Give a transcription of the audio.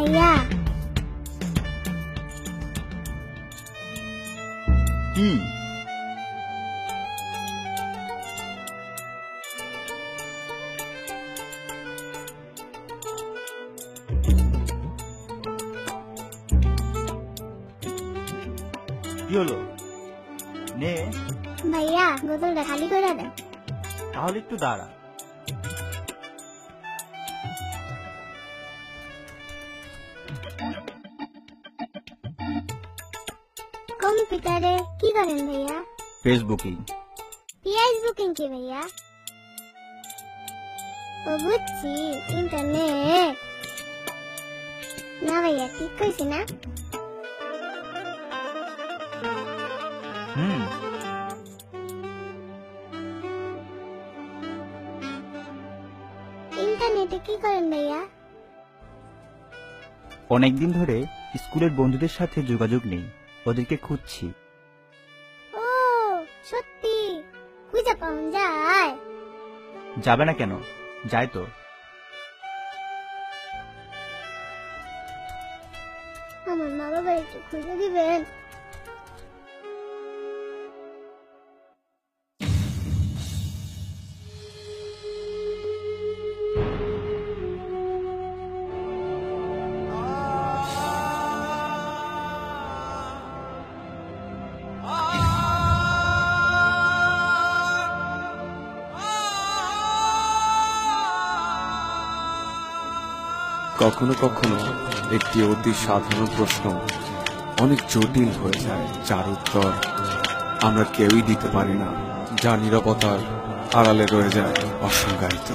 ভাইয়া কি? কি হলো? নে, ভাইয়া বোতলটা খালি করে দেন। তাহলে একটু দাঁড়া। কম্পিউটারে কি করেন ভাইয়া? ফেসবুকিং। পিআইস বুকিং কি ভাইয়া? ও বুঝছি, ইন্টারনেট। না ভাইয়া ঠিক কইছি না? হুম, ইন্টারনেটে কি করেন ভাইয়া? অনেকদিন ধরে স্কুলের বন্ধুদের সাথে যোগাযোগ নেই, ওদেরকে খুঁজছি। ও সত্যি, খুঁজে পাওয়া যায়? যাবে না কেন? যায় তো। আমার মা বাবা একটু খুঁজে দিবেন? কখনো কখনো একটি অতি সাধারণ প্রশ্ন অনেক জটিল হয়ে যায়, যার উত্তর আমরা কেউই দিতে পারি না, যা নীরবতার আড়ালে রয়ে যায় অসংজ্ঞায়িত।